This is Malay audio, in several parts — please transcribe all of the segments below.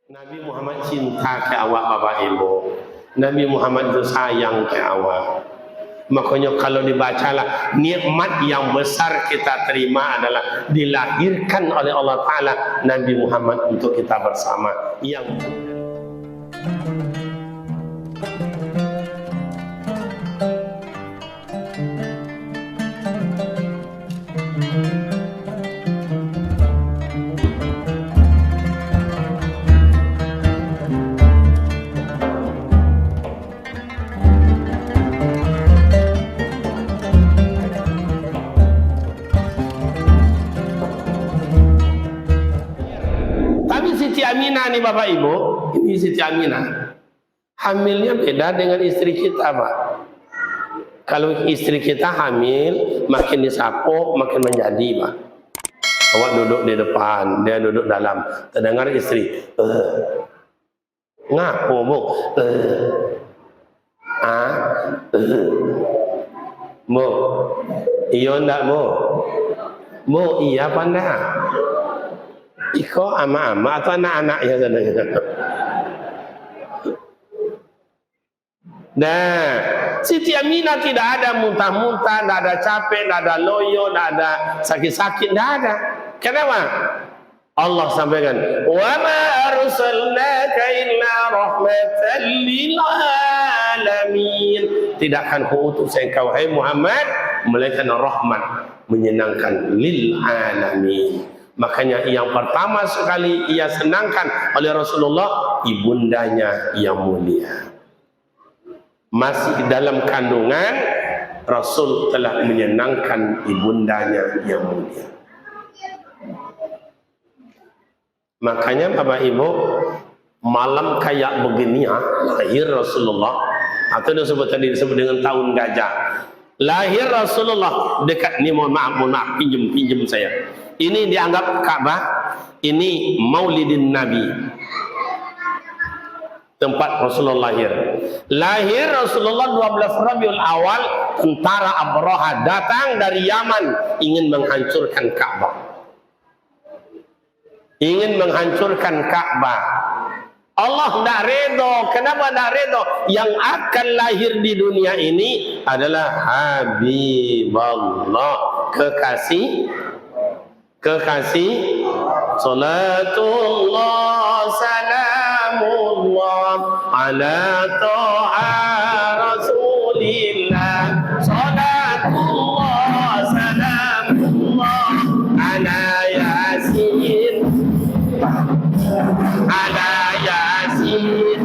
Nabi Muhammad cinta ke awak bapak ibu. Nabi Muhammad itu sayang ke awak. Makanya kalau dibacalah, nikmat yang besar kita terima adalah dilahirkan oleh Allah Ta'ala Nabi Muhammad untuk kita bersama. Yang Siti Aminah nih Bapak Ibu, ini Siti Aminah. Hamilnya beda dengan istri kita, Pak. Kalau istri kita hamil, makin disapu, makin menjadi, Pak. Awak duduk di depan, dia duduk dalam. Terdengar istri, ngaku, Bu? Bu, iya enggak, Bu? Bu, iya apa enggak? Iko ama-ama atau anak-anak ya saudara. Nah, Siti Aminah tidak ada muntah-muntah, tidak ada capek, tidak ada loyo, tidak ada sakit-sakit, tidak ada. Kenapa? Allah sampaikan, "Wa ma arsalnaka illa rahmatan lil alamin." Tidak akan kuutus engkau hai Muhammad melainkan rahmat menyenangkan lil alamin. Makanya yang pertama sekali ia senangkan oleh Rasulullah ibundanya yang mulia. Masih dalam kandungan Rasul telah menyenangkan ibundanya yang mulia. Makanya Bapak Ibu, malam kayak begini lahir Rasulullah, atau disebut dengan tahun gajah. Lahir Rasulullah dekat ni, mohon maaf pinjem saya. Ini dianggap Ka'bah, ini Maulidin Nabi. Tempat Rasulullah lahir. Lahir Rasulullah 12 Rabiul Awal, tentara Abraha datang dari Yaman ingin menghancurkan Ka'bah. Ingin menghancurkan Ka'bah. Allah tidak redha. Kenapa tidak redha? Yang akan lahir di dunia ini adalah Habibullah, kekasih salatullah salamullah ala ta'a rasulillah, salatullah salamullah ala yasin, ala yasin.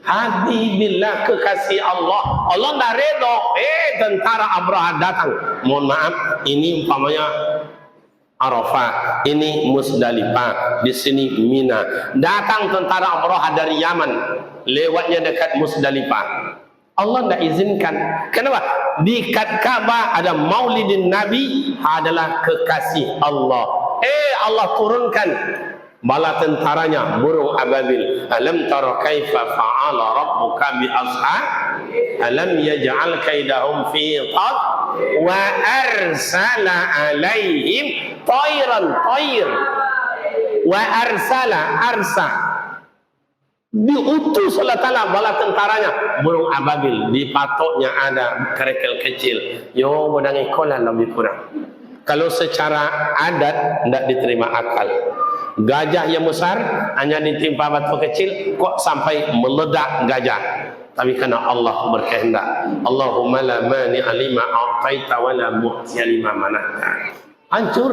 Habibillah, kekasih Allah. Allah dah redha. Tentara Abraha datang. Mohon maaf, ini umpamanya Arafah, ini Musdalifah, di sini Mina. Datang tentara Abraha dari Yaman, lewatnya dekat Musdalifah. Allah tidak izinkan. Kenapa? Di Ka'bah ada Maulidin Nabi, adalah kekasih Allah. Allah turunkan bala tentaranya burung ababil. Alam tara kaifa fa'ala rabbuka bi ashab alam yaj'al kaidahum fi qad wa arsala alaihim tayran wa arsa diutus Allah Ta'ala bala tentaranya burung ababil, di patoknya ada kerikil kecil. Yo bodang ikolah lebih kurang. Kalau secara adat tidak diterima akal. Gajah yang besar hanya ditimpa batu kecil, kok sampai meledak gajah. Tapi karena Allah berkehendak. Allahumma la mani'a lima a'taita wa la mu'tiya lima mana'ta. Hancur.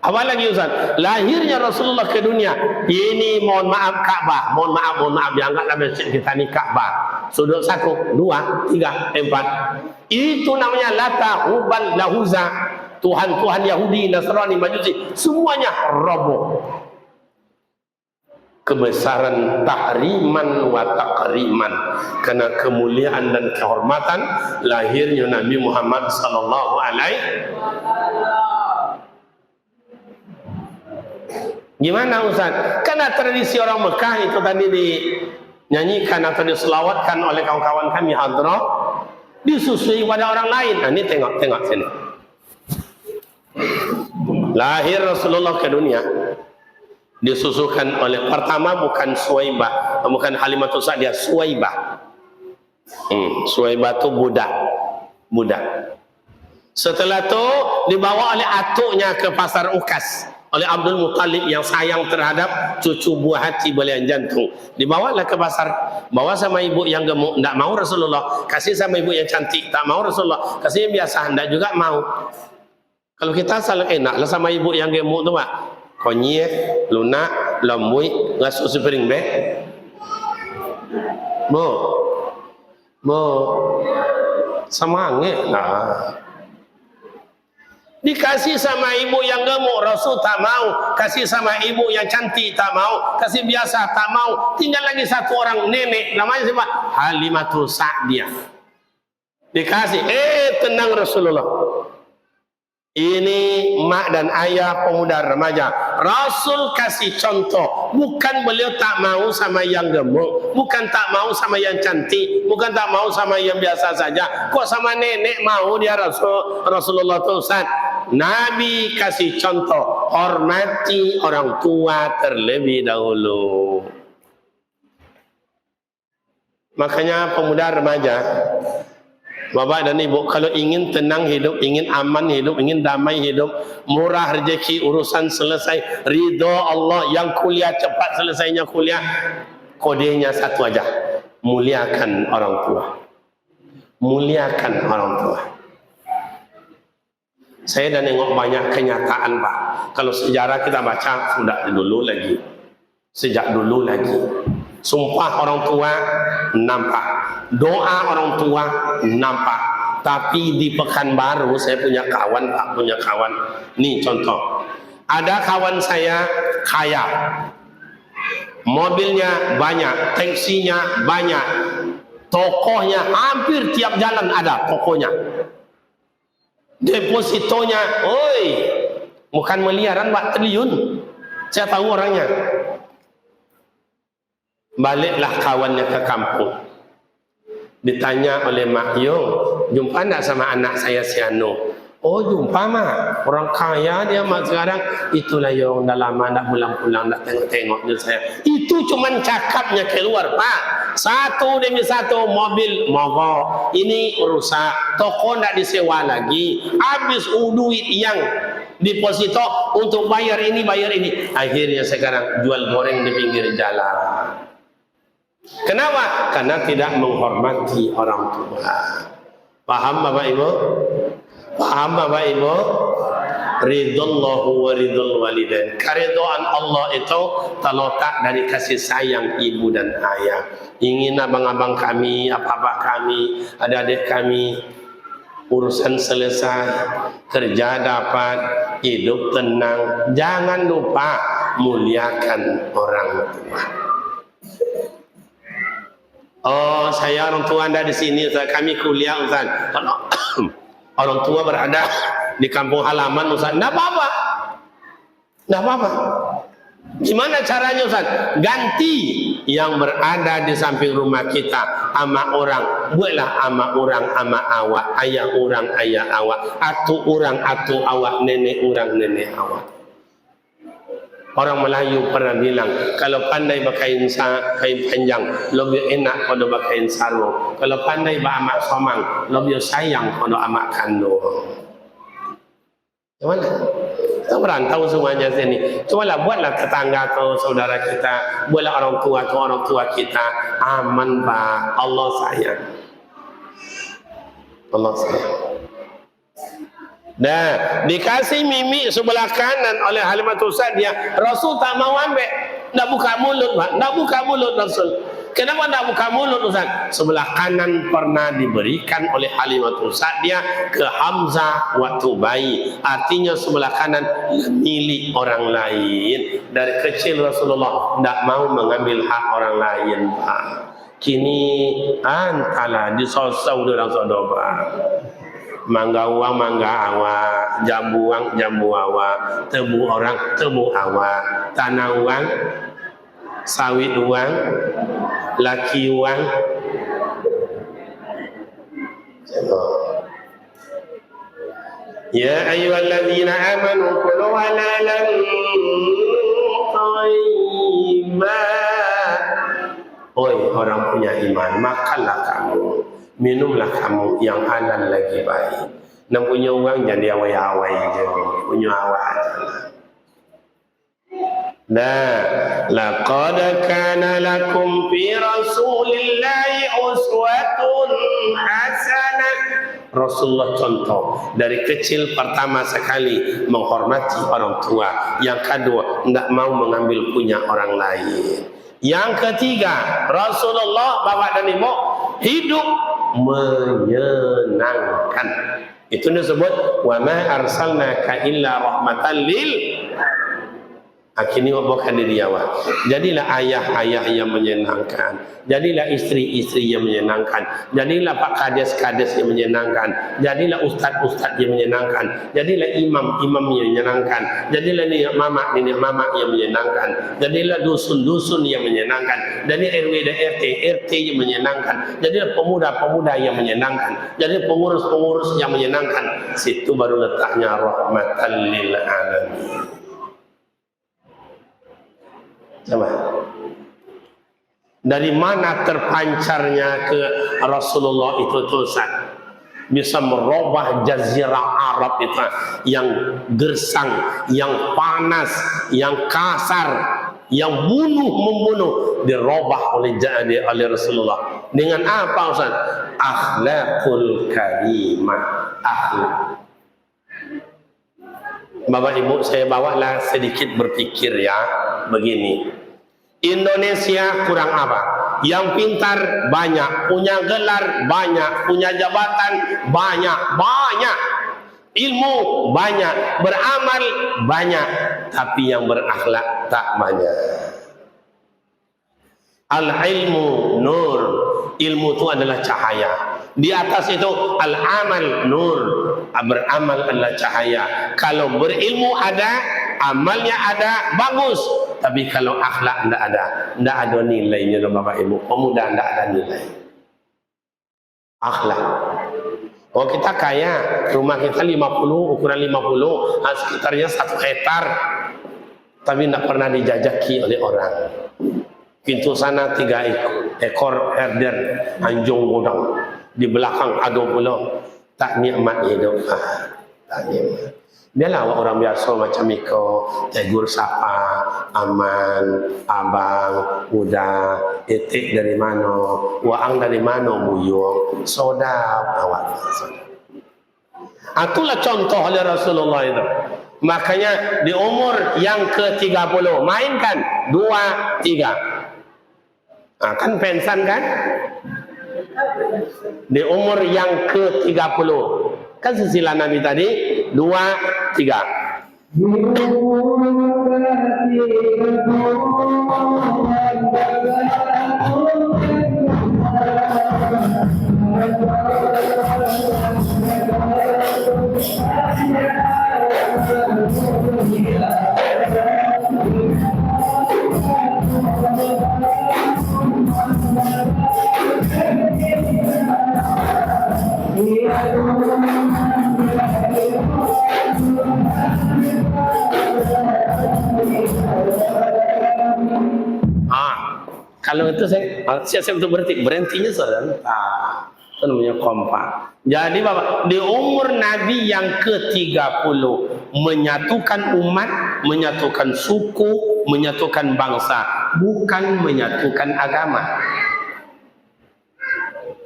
Apa lagi Ustaz? Lahirnya Rasulullah ke dunia. Ini mohon maaf Ka'bah. Mohon maaf dianggaplah masjid kita ni Ka'bah. Sudut 1, 2, 3, 4. Itu namanya Lata, Hubal, Lahuza. Tuhan-Tuhan Yahudi, Nasrani, Majusi, semuanya roboh. kebesaran tahriman wa takriman, karena kemuliaan dan kehormatan lahirnya Nabi Muhammad sallallahu alaihi. Gimana Ustaz? Karena tradisi orang Mekah itu tadi dinyanyikan atau diselawatkan oleh kawan-kawan kami hadrah, disusui pada orang lain. Nah, ini tengok sini. Lahir Rasulullah ke dunia disusukan oleh pertama bukan Suwaibah, bukan Halimatus Sa'diyah, Suwaibah. Suwaibah itu budak. Setelah itu dibawa oleh atuknya ke pasar Ukas oleh Abdul Muttalib yang sayang terhadap cucu buah hati belian jantung. Dibawalah ke pasar, bawa sama ibu yang gemuk, tidak mau Rasulullah. Kasih sama ibu yang cantik, tak mau Rasulullah. Kasih yang biasa, tidak juga mau. Kalau kita selalu enak lah sama ibu yang gemuk tu Pak. Konyek, lunak, lembui, ngasuh sepiring beh. Bu, semangat lah. Dikasih sama ibu yang gemuk, Rasul tak mau. Kasih sama ibu yang cantik, tak mau. Kasih biasa, tak mau. Tinggal lagi satu orang nenek, namanya siapa? Halimatus Sa'diyah. Dikasih, tenang Rasulullah. Ini mak dan ayah pemuda remaja. Rasul kasih contoh. Bukan beliau tak mau sama yang gemuk, bukan tak mau sama yang cantik, bukan tak mau sama yang biasa saja. Kok sama nenek mau dia Rasulullah itu Ustaz? Nabi kasih contoh, hormati orang tua terlebih dahulu. Makanya pemuda remaja, Bapak dan Ibu, kalau ingin tenang hidup, ingin aman hidup, ingin damai hidup, murah rezeki, urusan selesai, ridho Allah, yang kuliah cepat selesainya kuliah, kodenya satu aja, muliakan orang tua. Muliakan orang tua. Saya dah nengok banyak kenyataan Pak. Kalau sejarah kita baca sudah dulu lagi, sejak dulu lagi. Sumpah orang tua nampak, doa orang tua nampak. Tapi di Pekanbaru saya punya kawan Pak, punya kawan. Nih contoh, ada kawan saya kaya, mobilnya banyak, taksinya banyak, tokohnya hampir tiap jalan ada tokonya. Depositonya, bukan miliaran Pak, triliun. Saya tahu orangnya. Baliklah kawannya ke kampung. Ditanya oleh Mak Yung, jumpa enggak sama anak saya si Anu? Oh jumpa Mak, orang kaya dia Mak sekarang. Itulah Yung, dah lama enggak pulang-pulang, enggak tengok-tengok dia saya. Itu cuman cakapnya keluar Pak. Satu demi satu mobil mogok, ini rusak, toko enggak disewa lagi, habis duit yang deposito untuk bayar ini bayar ini. Akhirnya sekarang jual goreng di pinggir jalan. Kenapa? Karena tidak menghormati orang tua. Paham Bapak Ibu? Paham Bapak Ibu? Ridallahu wa ridul walidain. Keridhaan Allah itu terletak dari kasih sayang ibu dan ayah. Ingin abang-abang kami, apa-apa kami, adik-adik kami, urusan selesai, kerja dapat, hidup tenang. Jangan lupa muliakan orang tua. Oh, saya orang tua Anda di sini, Ustaz. Kami kuliah, Ustaz. Kalau orang tua berada di kampung halaman, Ustaz, enggak apa-apa. Enggak apa-apa. Gimana caranya, Ustaz? Ganti yang berada di samping rumah kita ama orang. Buatlah ama orang, ama awak. Ayah orang, ayah awak. Atu orang, atu awak. Nenek orang, nenek awak. Orang Melayu pernah bilang, kalau pandai berkain kain panjang, lebih enak pada berkain sarung. Kalau pandai beramak somang, lebih sayang pada amak kandung. Gimana? Kita merantau semuanya sini. Cumalah buatlah tetangga atau saudara kita, buatlah orang tua atau orang tua kita aman Pak. Allah sayang. Allah sayang. Nah, dikasih mimi sebelah kanan oleh Halimatus Sa'diyah. Rasul tak mau ambil. Nak buka mulut Pak. Nak buka mulut Rasul. Kenapa tidak buka mulut Ustaz? Sebelah kanan pernah diberikan oleh Halimatul Sa'diyah ke Hamzah waktu bayi. Artinya sebelah kanan milik orang lain. Dari kecil Rasulullah tidak mau mengambil hak orang lain. Kini antara disosau dalam sodoba. Mangga uang mangga awak, jambu uang jambu awak, tebu orang tebu awak, tanah uang sawit uang, laki uang. Ya ayyuhalladzina amanu kulu halalan thayyiban. Oi orang punya iman, makanlah kamu, minumlah kamu yang halal lagi baik. Nak punya uang jadi awai-awai je, punya awak aja. Nah, laqad kana lakum fi Rasulillahi uswatun hasanah. Rasulullah contoh dari kecil, pertama sekali menghormati orang tua, yang kedua tidak mau mengambil punya orang lain, yang ketiga Rasulullah bapak dan ibu hidup menyenangkan. Itu disebut wa ma arsalnaka illa rahmatan lil. Akhirnya bukan diri awak. Jadilah ayah-ayah yang menyenangkan. Jadilah istri-istri yang menyenangkan. Jadilah pak kades-kades yang menyenangkan. Jadilah ustaz-ustaz yang menyenangkan. Jadilah imam-imam yang menyenangkan. Jadilah nenek mama yang menyenangkan. Jadilah dusun-dusun yang menyenangkan. Jadilah RW dan RT yang menyenangkan. Jadilah pemuda-pemuda yang menyenangkan. Jadilah pengurus-pengurus yang menyenangkan. Situ baru letaknya rahmatan lil alamin. Coba. Dari mana terpancarnya ke Rasulullah itu Ustaz? Bisa merubah jazirah Arab itu yang gersang, yang panas, yang kasar, yang membunuh dirubah oleh Rasulullah. Dengan apa Ustaz? Akhlaqul karimah, akhlak. Bapak Ibu, saya bawalah sedikit berpikir ya, begini. Indonesia kurang apa? Yang pintar banyak, punya gelar banyak, punya jabatan banyak, ilmu banyak, beramal banyak, tapi yang berakhlak tak banyak. Al-ilmu nur, ilmu itu adalah cahaya. Di atas itu al-amal nur, beramal adalah cahaya. Kalau berilmu ada, amalnya ada, bagus. Tapi kalau akhlak tidak ada nilainya Bapak Ibu. Pemuda tidak ada nilai. Akhlak. Oh kita kaya, rumah kita 50, ukuran 50, sekitarnya 1 hektar. Tapi tidak pernah dijajaki oleh orang. Pintu sana 3 ekor herder, anjing gudang. Di belakang ada pula. Tak nikmat hidup. Tak nikmat. Biarlah orang biasa macam Miko, tegur sapa, aman, abang, udah, etik dari mana, waang dari mana, buyung, sodap, awak. Itulah contoh oleh Rasulullah itu. Makanya di umur yang ke-30, mainkan 2, 3. Kan pensan kan? Di umur yang ke-30. Kan sesila Nabi tadi 2, 3. Kalau itu saya untuk berhentinya serentak. Itu namanya kompak. Jadi Bapak, di umur Nabi yang ke-30 menyatukan umat, menyatukan suku, menyatukan bangsa, bukan menyatukan agama.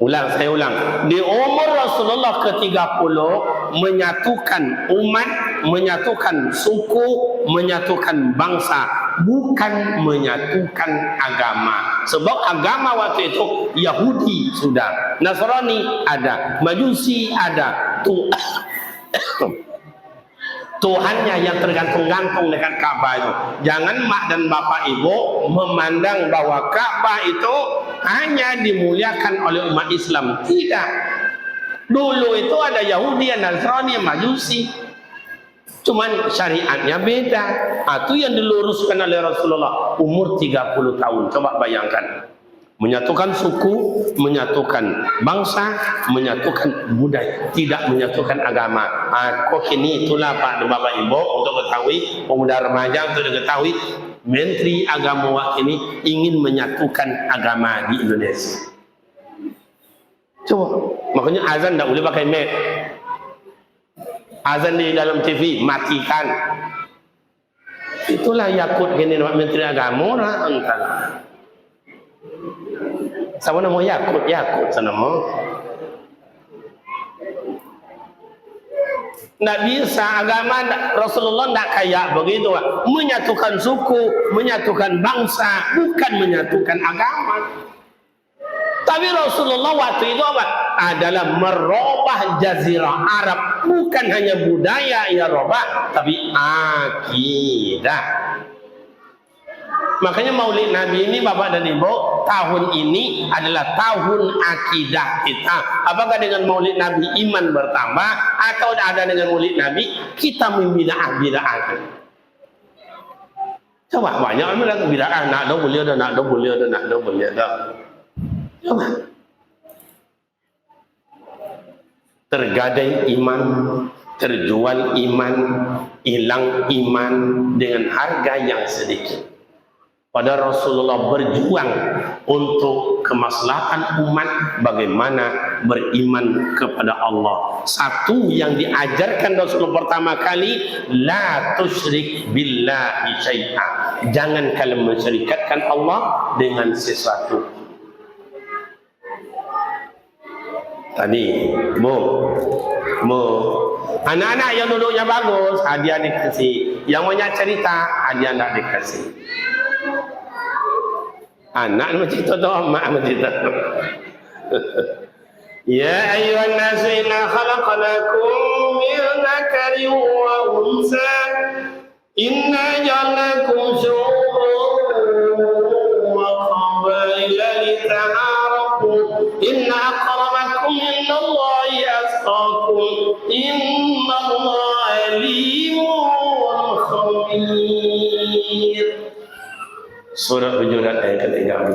Saya ulang. Di umur Rasulullah ke-30 menyatukan umat, menyatukan suku, menyatukan bangsa, bukan menyatukan agama. Sebab agama waktu itu Yahudi sudah, Nasrani ada, Majusi ada, Tuhannya yang tergantung-gantung dekat Ka'bah itu. Jangan mak dan bapak ibu memandang bahwa Ka'bah itu hanya dimuliakan oleh umat Islam. Tidak. Dulu itu ada Yahudi, Nasrani, Majusi. Cuman syariatnya beda. Itu yang diluruskan oleh Rasulullah umur 30 tahun. Coba bayangkan. Menyatukan suku, menyatukan bangsa, menyatukan budaya, tidak menyatukan agama. Kok ini itulah Pak dan Bapak Ibu untuk ketahui, pemuda remaja untuk diketahui, Menteri Agama waktu ini ingin menyatukan agama di Indonesia. Coba, makanya azan tidak boleh pakai mic. Azan di dalam TV matikan. Itulah Yakut gini Menteri Agama lah entah. Sama nama Yakut sana mau. Tidak bisa agama Rasulullah tidak kayak begitu. Menyatukan suku, menyatukan bangsa, bukan menyatukan agama. Tapi Rasulullah waktu itu apa? Adalah merubah jazirah Arab. Bukan hanya budaya yang robah, tapi akidah. Makanya Maulid Nabi ini Bapak dan Ibu, tahun ini adalah tahun akidah kita. Apakah dengan Maulid Nabi iman bertambah, atau ada dengan Maulid Nabi kita membidah-bidah? Coba banyak orang bilang bidah, nak do boleh dah, nak do boleh dah, nak do boleh dah. Coba. Tergadai iman, terjual iman, hilang iman dengan harga yang sedikit. Pada Rasulullah berjuang untuk kemaslahatan umat, bagaimana beriman kepada Allah. Satu yang diajarkan Rasulullah pertama kali, la tusyrik billahi syai'a. Jangan kalian mensyirikatkan Allah dengan sesuatu. Tadi, Bu, anak-anak yang duduknya bagus, hadiah dikasih. Yang banyak cerita, hadiah tidak dikasih. Anak macam itu doa, mak macam itu. Ya ayyuhan nasu inna khalaqnakum min dzakarin wa unsa inna ja'alnakum syu'uban wa qabaila lita'arafu inna akramakum indallahi atqakum innallaha alimun khabir. Surah Hujurat ayat ke-13.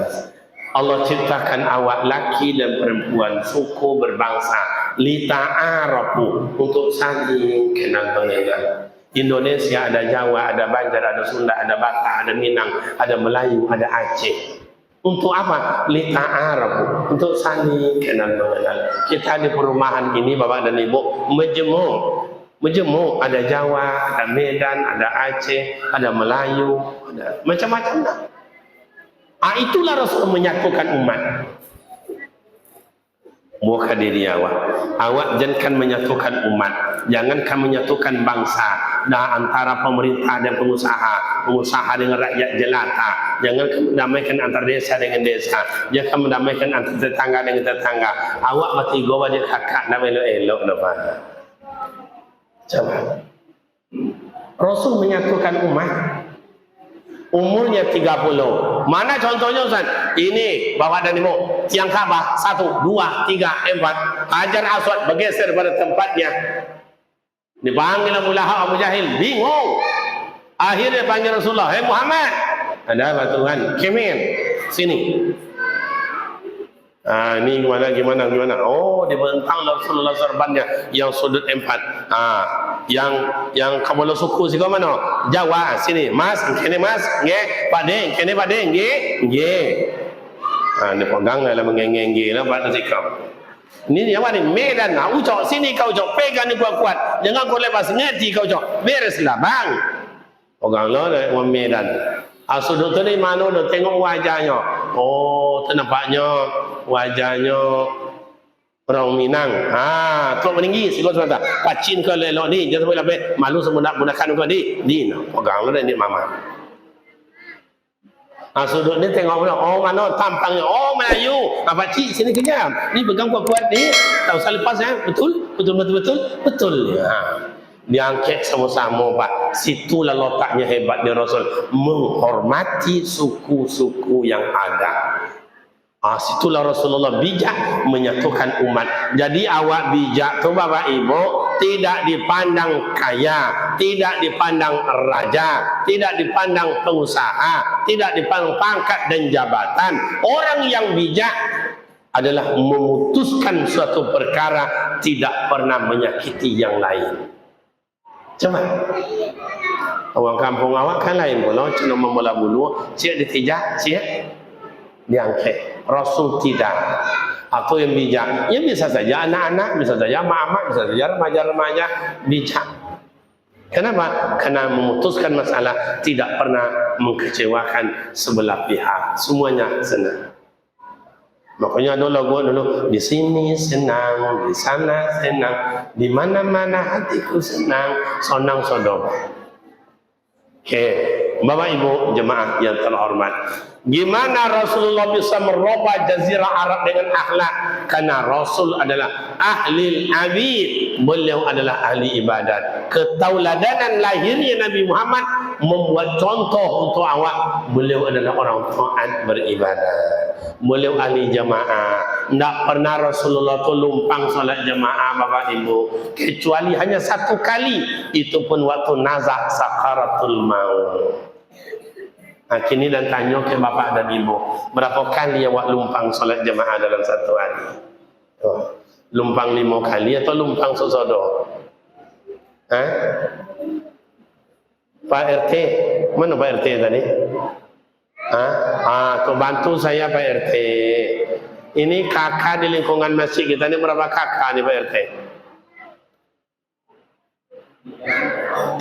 Allah ciptakan awak laki dan perempuan, suku berbangsa, lita'arafu, untuk saling kenal mengenal. Indonesia ada Jawa, ada Banjar, ada Sunda, ada Batak, ada Minang, ada Melayu, ada Aceh. Untuk apa? Lita'arafu, untuk saling kenal mengenal. Kita di perumahan ini Bapak dan Ibu menjemuk, ada Jawa, ada Medan, ada Aceh, ada Melayu, ada macam-macam dah. Itulah Rasul menyatukan umat. Bukan diri awak jangan menyatukan umat, jangankan menyatukan bangsa. Dah antara pemerintah dan pengusaha dengan rakyat jelata. Jangan mendamaikan antara desa dengan desa, jangan mendamaikan antara tetangga dengan tetangga. Awak mati gowa dia kakak nak elok-elok lepas. Coba. Rasul menyatukan umat. Umurnya 30. Mana contohnya Ustaz? Ini Bapak dan Ibu, tiang Ka'bah 1, 2, 3, 4. Hajar Aswad bergeser pada tempatnya. Dipanggil Abu Lahab, Abu Jahil, bingung. Akhirnya panggil Rasulullah, "Hei Muhammad, ada apa Tuhan? Kemin sini." Ini gimana? Oh, dibentang Rasulullah serbannya yang sudut 4. Yang kamu suku sih kau mana? Jawa sini, Mas, kene Mas, nge, Pak Deng, kene Pak Deng, nge. Ini pegang lah mengenge lah Pak Sikam. Ini yang mana? Medan, ucok sini kau ucok, pegang ni kuat-kuat, jangan kau lepas ngeti kau ucok, bereslah bang. Pegang lah dari Medan. Sudut tu ni mana? Tengok wajahnya. Oh, ternampaknya wajahnya orang Minang. Kau meninggi sikit sebentar. Pacin ke lelok ni, jangan sampai lebih malu semudah mudahkan kau ni. Ni nak pegang lah ni mama. Sudut ni tengok pula, oh mana tampangnya, oh Melayu. Pakcik sini kejam. Ni pegang kuat-kuat ni. Tak usah lepas betul? Betul. Diangkat sama-sama Pak. Situlah letaknya hebatnya Rasul, menghormati suku-suku yang ada. Situlah Rasulullah bijak menyatukan umat. Jadi awak bijak tu Bapak Ibu, tidak dipandang kaya, tidak dipandang raja, tidak dipandang pengusaha, tidak dipandang pangkat dan jabatan. Orang yang bijak adalah memutuskan suatu perkara, tidak pernah menyakiti yang lain. Coba orang kampung awak kan lain pula, cuma membola bulu, cik ditijak, cik diangkat. Rasul tidak. Atau yang bijak, ya bisa saja anak-anak, bisa saja mak-mak, bisa saja remaja-remaja bijak. Kenapa? Karena memutuskan masalah, tidak pernah mengkecewakan sebelah pihak, semuanya senang. Makanya ada lagu dulu, di sini senang, di sana senang, di mana-mana hatiku senang, sonang sodom. Oke, Bapak Ibu jemaah yang terhormat, gimana Rasulullah bisa merubah jazirah Arab dengan akhlak? Karena Rasul adalah ahli abid, beliau adalah ahli ibadat. Ketauladanan lahirnya Nabi Muhammad membuat contoh untuk awak. Beliau adalah orang taat beribadat. Beliau ahli jamaah. Tidak pernah Rasulullah itu lumpang solat jamaah Bapak Ibu, kecuali hanya satu kali, itu pun waktu nazak sakaratul maut. Kini dan tanya ke Bapak dan Ibu, berapa kali awak lumpang solat jamaah dalam satu hari? Lumpang 5 kali atau lumpang sesodo? Pak RT, mana Pak RT tadi? Tuh bantu saya Pak RT. Ini kakak di lingkungan masjid kita, ini berapa kakak nih Pak RT?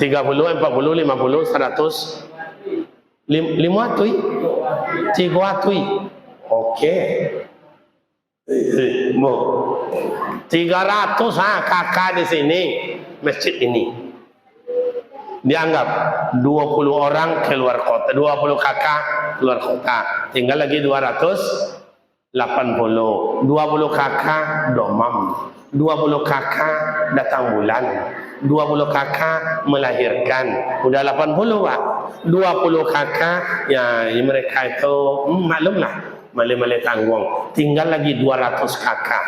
30, 40, 50, 100? 5 tui? 3 tui? Okey. 300 kakak di sini, masjid ini. Dianggap 20 orang keluar kota, 20 kakak keluar kota. Tinggal lagi 280. 20 kakak domam, 20 kakak datang bulan, 20 kakak melahirkan. Udah 80 Pak. 20 kakak ya mereka itu maklumlah, malih-malih tanggung. Tinggal lagi 200 kakak.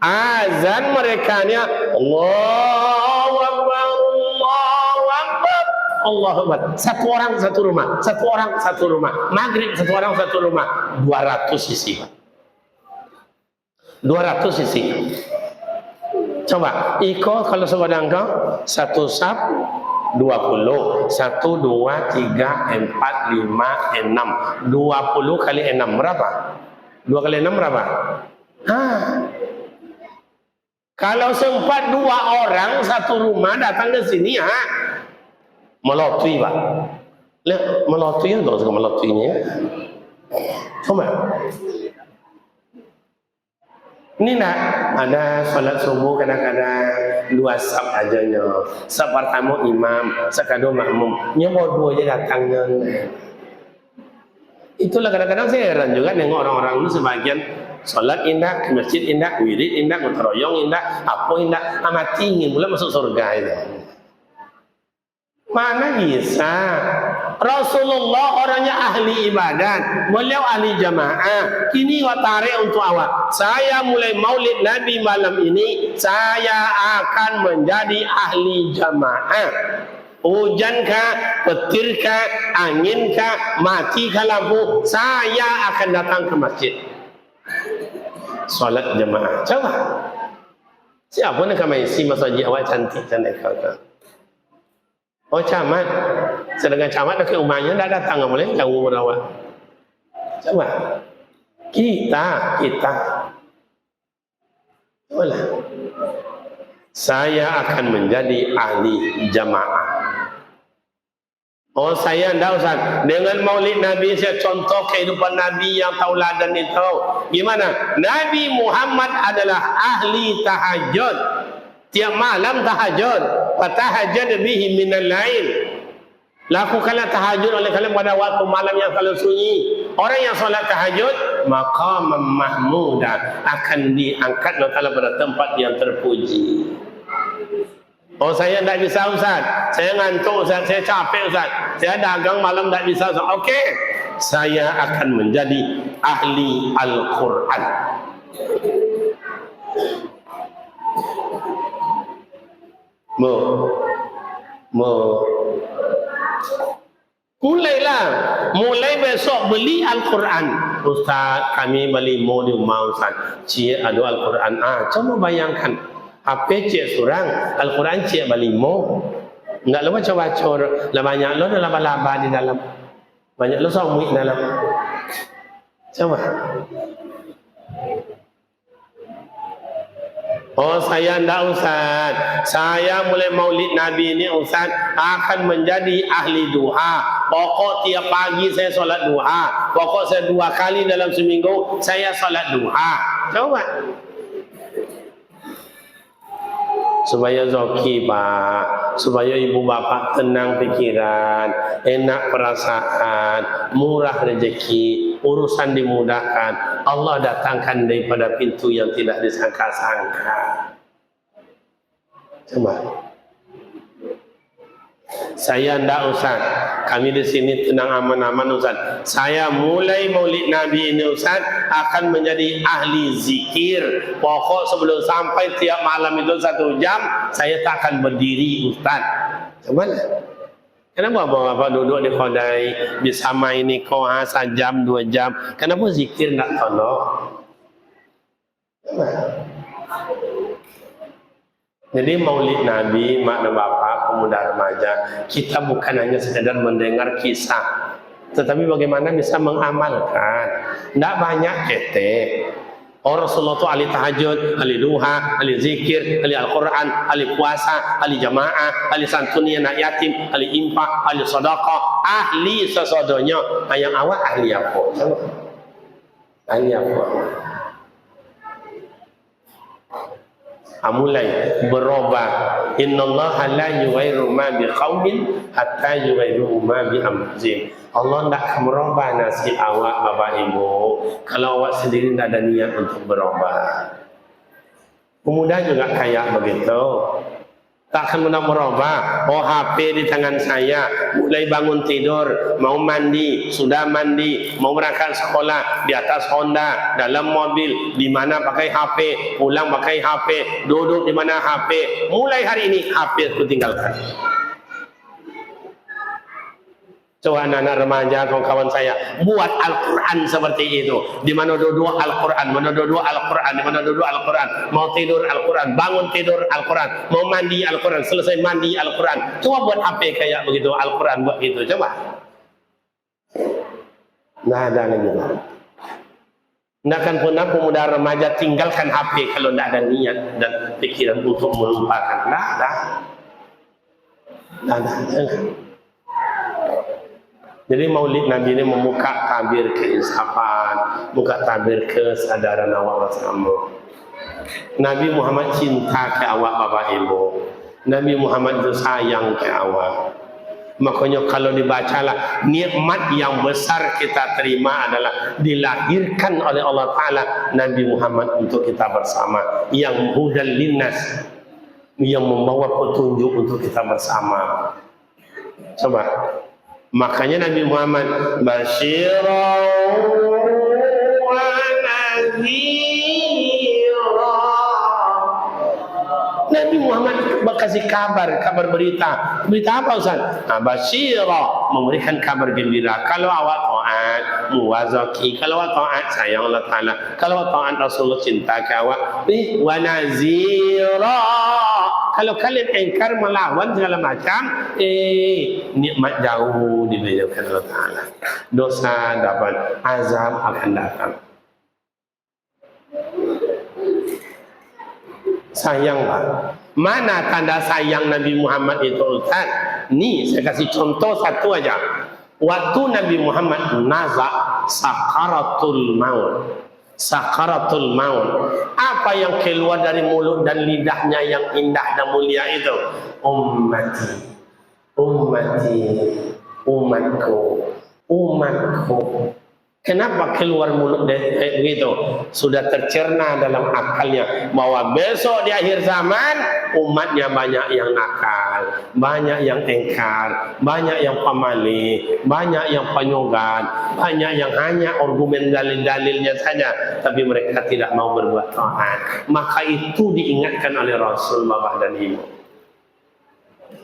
Azan mereka nya Allahu Akbar, Allahu Akbar, Allahu Akbar. Satu orang satu rumah, satu orang satu rumah. Maghrib satu orang satu rumah. 200 sisi. 200 sisi. Coba, iko kalau sebadan kau satu sab 20, 1, 2, 3, 4, 5, 6. 20 kali 6 berapa? 2 kali 6 berapa? Kalau sempat 2 orang satu rumah datang ke sini, melotui Pak. Lihat melotui itu suka melotuinya. Coba. Ini nak ada salat subuh kadang-kadang 2 sab ajanya. Sab pertama imam, sab kedua makmum. Nyawa 2 je datangnya. Itulah kadang-kadang saya heran juga nengok orang-orang itu sebagian salat indah, ke masjid indah, wirid indah, ngeroyong indah, apa indah, amat tinggi pula masuk surga itu. Mana bisa? Rasulullah orangnya ahli ibadat, beliau ahli jamaah. Kini awak tarik untuk awak. Saya mulai maulid Nabi malam ini, saya akan menjadi ahli jamaah. Hujankah, petirkah, anginkah, matikah lampu, saya akan datang ke masjid. Salat jamaah. Coba. Siapa nak maisi masjid awak cantik-cantik kau? Oh camat, sedangkan camat ke rumahnya dah datang boleh ganggu berawak. Coba kita boleh. Saya akan menjadi ahli jamaah. Oh saya enggak Ustaz, dengan maulid Nabi saya contoh kehidupan Nabi yang tauladan itu. Gimana? Nabi Muhammad adalah ahli tahajud. Tiap malam tahajud, fatahajjad bihi minal lail. Lakukanlah tahajud oleh kalian pada waktu malam yang kalau sunyi. Orang yang solat tahajud, maqamam mahmuda, akan diangkat oleh Allah pada tempat yang terpuji. Oh, saya tak bisa Ustaz, saya ngantuk Ustaz, saya capek Ustaz, saya dagang malam tak bisa Ustaz. Okey, saya akan menjadi ahli Al-Quran. Mulai besok beli Al-Quran. Ustaz, kami beli mau di rumah Ustaz, cik ada Al-Quran. Coba bayangkan, HP cik surang, Al-Quran cik beli mau. Enggak lupa baca-baca, lah banyak lo ada laba-laba di dalam, banyak lo somik dalam. Coba. Oh, saya enggak Ustaz, saya mulai maulid Nabi ini Ustaz akan menjadi ahli duha. Pokok tiap pagi saya solat duha, pokok saya 2 kali dalam seminggu saya solat duha. Coba. Supaya zoki Pak, supaya ibu bapak tenang pikiran, enak perasaan, murah rezeki, urusan dimudahkan. Allah datangkan daripada pintu yang tidak disangka-sangka. Coba. Saya ndak Ustaz, kami di sini tenang aman-aman Ustaz. Saya mulai maulid Nabi ini Ustaz akan menjadi ahli zikir. Pokok sebelum sampai tiap malam itu 1 jam saya tak akan berdiri Ustaz. Coba lah. Kenapa bapak duduk di kodai bisa main ini kau 1 jam 2 jam? Kenapa zikir nak tolong? Jadi maulid Nabi, mak dan bapak, pemuda remaja, kita bukan hanya sekedar mendengar kisah, tetapi bagaimana bisa mengamalkan. Tidak banyak ketek. Orang Rasulullah itu ahli tahajud, ahli duha, ahli zikir, ahli Al-Quran, ahli puasa, ahli jamaah, ahli santuni anak yatim, ahli infak, ahli sedekah, ahli sesuatunya. Yang awak ahli apa? Ahli apa? Mulai berubah. Innallaha la yughayyiru ma biqaumin hatta yughayyiru ma bi anfusihim. Allah tidak merubah nasib awak bapak ibu kalau awak sendiri tidak ada niat untuk berubah. Pemuda juga kayak begitu, takkan pernah merubah. Oh, HP di tangan saya, mulai bangun tidur, mau mandi, sudah mandi, mau berangkat sekolah, di atas Honda, dalam mobil, di mana pakai HP, pulang pakai HP, duduk di mana HP. Mulai hari ini HP aku tinggalkan. Coba anak-anak remaja, kawan-kawan saya, buat Al-Quran seperti itu. Di mana duduk Al-Quran, mana duduk Al-Quran, di mana duduk Al-Quran. Mau tidur Al-Quran, bangun tidur Al-Quran, mau mandi Al-Quran, selesai mandi Al-Quran. Coba buat apa kayak begitu, Al-Quran buat gitu, coba. Nah, ada lagi. Tidak akan pernah pemuda remaja tinggalkan HP kalau tidak ada niat dan pikiran untuk melupakan. Nah, dah. Jadi maulid Nabi ini membuka tabir keinsafan, buka tabir kesadaran awak bersama. Nabi Muhammad cinta ke awak bapak ibu. Nabi Muhammad itu sayang ke awak. Makanya kalau dibacalah, nikmat yang besar kita terima adalah dilahirkan oleh Allah Ta'ala Nabi Muhammad untuk kita bersama, yang hudal linnas, yang membawa petunjuk untuk kita bersama. Coba. Makanya Nabi Muhammad Basyirau wa nadhira. Nabi Muhammad berkasih kabar berita. Berita apa Ustaz? Basyirah, memberikan kabar gembira. Kalau awak taat, muwazaki. Kalau awak taat, sayang Allah Ta'ala. Kalau awak taat, Rasulullah cinta ke awak. Wa nazira. Kalau kalian engkar melawan segala macam, nikmat jauh diberikan Allah Ta'ala. Dosa dapat, azab akan datang. Sayang Pak. Mana tanda sayang Nabi Muhammad itu Ustaz? Nih saya kasih contoh satu aja. Waktu Nabi Muhammad nazak sakaratul maut. Sakaratul maut. Apa yang keluar dari mulut dan lidahnya yang indah dan mulia itu? Ummati, ummati, umatku, umatku. Kenapa keluar mulut begitu? Sudah tercerna dalam akalnya bahwa besok di akhir zaman umatnya banyak yang nakal, banyak yang engkar, banyak yang pamali, banyak yang penyogan, banyak yang hanya argumen dalil-dalilnya saja, tapi mereka tidak mau berbuat taat. Maka itu diingatkan oleh Rasul, Bapak dan Ibu.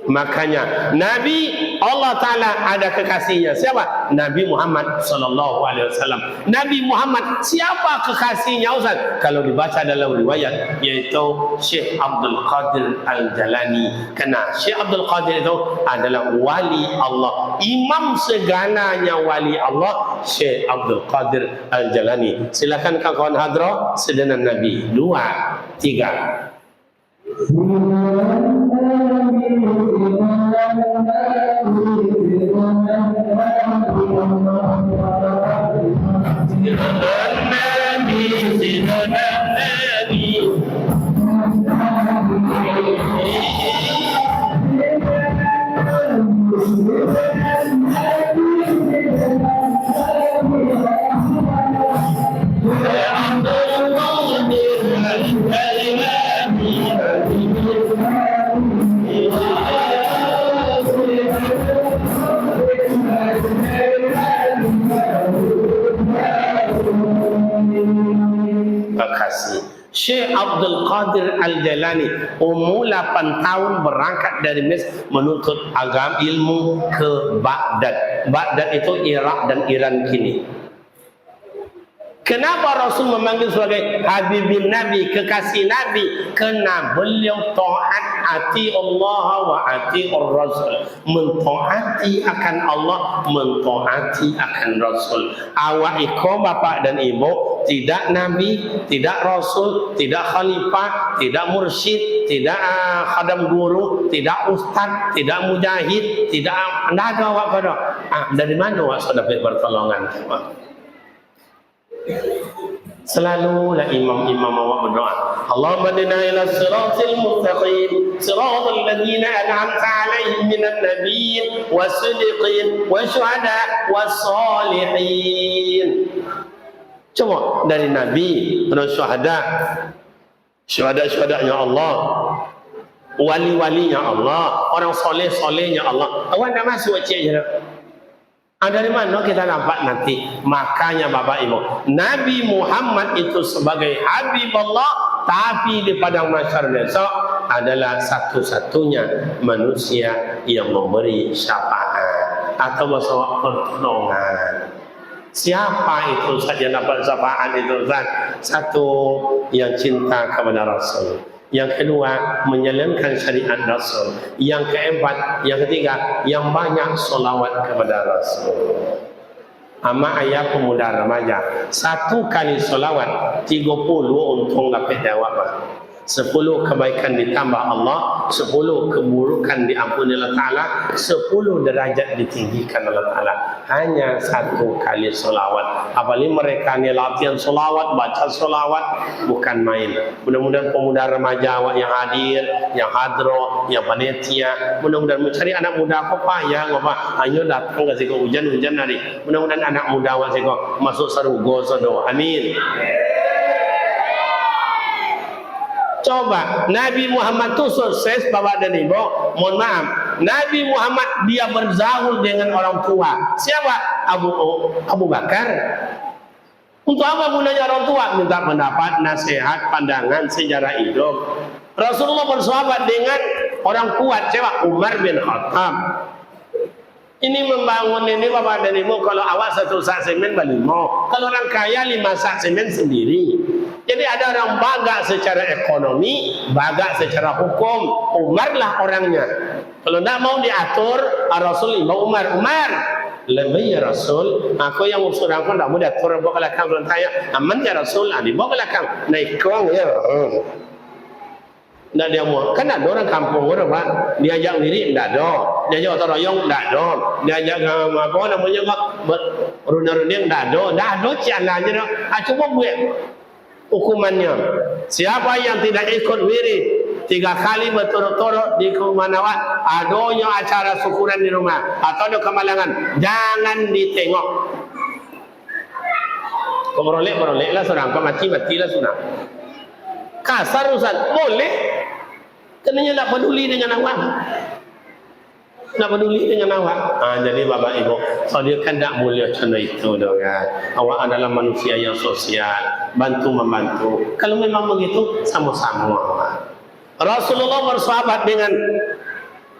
Makanya Nabi Allah Ta'ala ada kekasihnya. Siapa? Nabi Muhammad Sallallahu Alaihi Wasallam. Nabi Muhammad siapa kekasihnya Ustaz? Kalau dibaca dalam riwayat, yaitu Syekh Abdul Qadir Al-Jalani. Karena Syekh Abdul Qadir itu adalah wali Allah, imam segalanya wali Allah, Syekh Abdul Qadir Al-Jalani. Silakan kawan hadra sedenan Nabi 2, 3. Syekh Abdul Qadir Al-Jalani umur 8 tahun berangkat dari Mesir menuntut agama ilmu ke Baghdad. Baghdad itu Irak dan Iran kini. Kenapa Rasul memanggil sebagai Habibin Nabi, kekasih Nabi? Kerana beliau taat ati Allah wa ati Rasul, mentaati akan Allah, mentaati akan Rasul. Awak iko bapak dan ibu, tidak Nabi, tidak Rasul, tidak Khalifah, tidak Mursyid, tidak khadam guru, tidak Ustaz, tidak Mujahid, tidak ada awak kena. Dari mana awak sudah dapat pertolongan? Selalulah imam-imam awak berdoa, Allahumma hadina ila siratil mustaqim, siratal ladzina an'amta 'alaihim minan nabiyyin was-siddiqin wasyuhada was-shalihin. Coba dari nabi, terus syuhada, syuhada-syuhadanya Allah, wali-walinya Allah, orang soleh-solehnya Allah. Awak nak masuk cik je. Dari mana kita nampak nanti? Makanya Bapak Ibu, Nabi Muhammad itu sebagai Habib Allah, tapi di padang mahsyar besok adalah satu-satunya manusia yang memberi syafaat atau masalah pertolongan. Siapa itu saja dapat syafaat itu? Satu, yang cinta kepada Rasul. Yang kedua, menjalankan syariat Rasul. Yang keempat, yang ketiga, yang banyak solawat kepada Rasul. Ama ayah pemuda remaja, 1 kali solawat 30 untung dapat jawab. 10 kebaikan ditambah Allah, 10 keburukan diampuni Allah Ta'ala, 10 derajat ditinggikan Allah Ta'ala. Hanya 1 kali solawat. Apalagi mereka ni latihan solawat, baca solawat, bukan main. Mudah-mudahan pemuda remaja awak yang hadir, yang hadro, yang panitia, mudah-mudahan mencari anak muda apa payah, apa ayo datang ke sini hujan-hujan hari. Mudah-mudahan anak muda awak sini masuk sarugo sodo. Amin. Coba Nabi Muhammad itu sukses Bapak dan Ibu. Mohon maaf, Nabi Muhammad dia berzahul dengan orang tua. Siapa? Abu Bakar. Untuk apa gunanya orang tua? Minta pendapat, nasihat, pandangan, sejarah hidup. Rasulullah bersahabat dengan orang kuat. Siapa? Umar bin Khattab. Ini membangun ini Bapak dan Ibu, kalau awak 1 sak semen balimo, kalau orang kaya 5 sak semen sendiri. Jadi ada orang bagak secara ekonomi, bagak secara hukum. Umar lah orangnya. Kalau tidak mau diatur, Rasul Imam Umar, lebih ya Rasul, aku yang usul aku tidak mau diatur, bawa ke belakang, belum tanya, aman ya Rasul, dibawa ke belakang, naik kong ya. Tidak dia mau, kan ada orang kampung orang Pak, diajak diri tidak ada, diajak otak royong tidak ada, diajak apa namanya Pak, runang-runang tidak ada ciananya dah. Cuma buat hukumannya. Siapa yang tidak ikut wirid, 3 kali berturut-turut di rumah awak, adanya acara syukuran di rumah atau ada kemalangan, jangan ditengok. Kau beroleh lah seorang, kau mati lah seorang. Kasar Ustaz, boleh. Kenanya tak peduli dengan awak. Nak peduli dengan awak. Jadi Bapak Ibu, so dia kan tak mulia macam itu dah kan. Awak adalah manusia yang sosial, bantu membantu. Kalau memang begitu, sama-sama awak. Rasulullah bersahabat dengan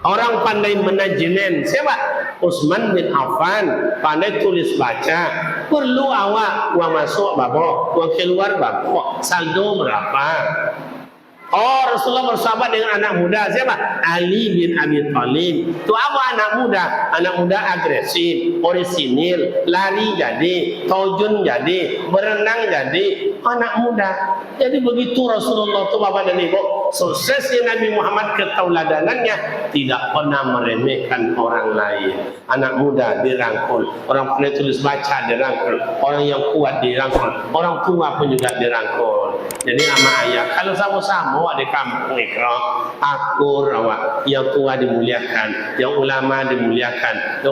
orang pandai menajinen. Siapa? Utsman bin Affan, pandai tulis baca. Perlu awak uang masuk babo, uang keluar babo, saldo berapa? Oh, Rasulullah bersahabat dengan anak muda. Siapa? Ali bin Abi Thalib. Itu apa anak muda? Anak muda agresif, orisinil, lari jadi, taujun jadi, berenang jadi, anak muda. Jadi begitu Rasulullah itu Bapak dan Ibu, suksesnya Nabi Muhammad ketauladanannya tidak pernah meremehkan orang lain. Anak muda dirangkul, orang pandai tulis baca dirangkul, orang yang kuat dirangkul, orang tua pun juga dirangkul. Jadi ama ayah, kalau sama-sama awak di kampung ikhram, akur awak, yang tua dimuliakan, yang ulama dimuliakan,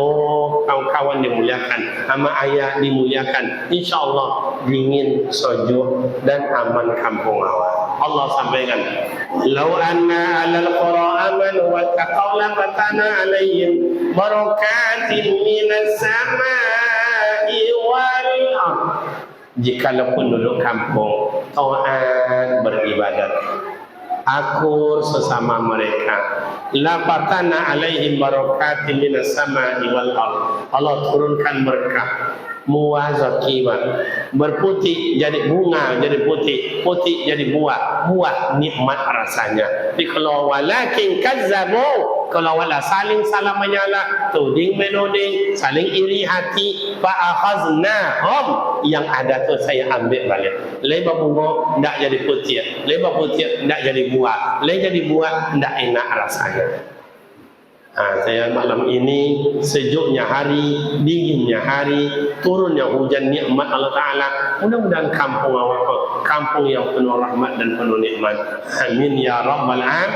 kawan-kawan dimuliakan, ama ayah dimuliakan, insyaAllah dingin, sejuk dan aman kampung awak. Allah sampaikan, "Lau anna 'alal qura amanu wa taqaw la fatana 'alaihim barakatin minas sama'i wal ardh." Jikalau penduduk kampung taat beribadat, akur sesama mereka, la fatana 'alaihim barakatin minas sama'i wal ardh. Allah turunkan berkah, muwazakiman, berputih jadi bunga, jadi putih, putih jadi buah, buah nikmat rasanya. Tapi kalau walakin kazzabu, kalau wala saling salah menyala, tuding menuding, saling iri hati, fa akhaznahum, yang ada tu saya ambil balik. Lebar bunga ndak jadi putih, lebar putih ndak jadi buah, lebar jadi buah ndak enak rasanya. Saya malam ini sejuknya hari, dinginnya hari, turunnya hujan nikmat Allah Ta'ala. Mudah-mudahan kampung awak kampung yang penuh rahmat dan penuh nikmat. Amin ya rabbal alamin.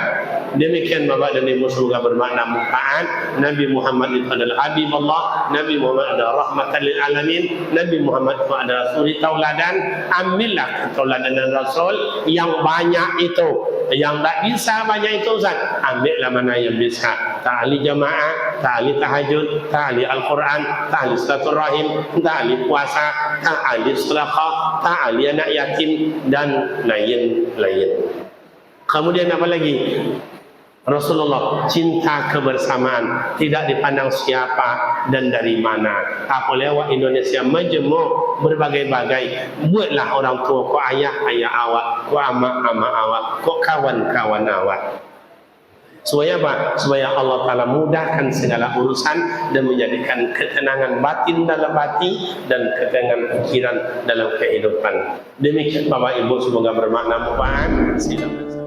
Demikian Bapak dan Ibu, semoga bermakna manfaat. Nabi Muhammad itu adalah Habib Allah, Nabi Muhammad adalah rahmatan lil alamin, Nabi Muhammad itu adalah suri tauladan. Ambillah tauladan Rasul yang banyak itu. Yang tak bisa banyak itu Ustaz, ambillah mana yang bisa. Ta'ali jamaah, ta'ali tahajud, ta'ali Al-Quran, ta'ali silaturahim, ta'ali puasa, ta'ali sedekah, ta'ali anak yatim dan lain-lain. Kemudian apa lagi? Rasulullah cinta kebersamaan, tidak dipandang siapa dan dari mana. Apa lewat Indonesia majemuk berbagai-bagai. Buatlah orang tua, kau ayah awak, kau ama awak, kau kawan-kawan awak. Supaya apa? Supaya Allah Ta'ala mudahkan segala urusan dan menjadikan ketenangan batin dalam hati dan ketenangan pikiran dalam kehidupan. Demikian Bapak Ibu, semoga bermakna manfaat. Silakan.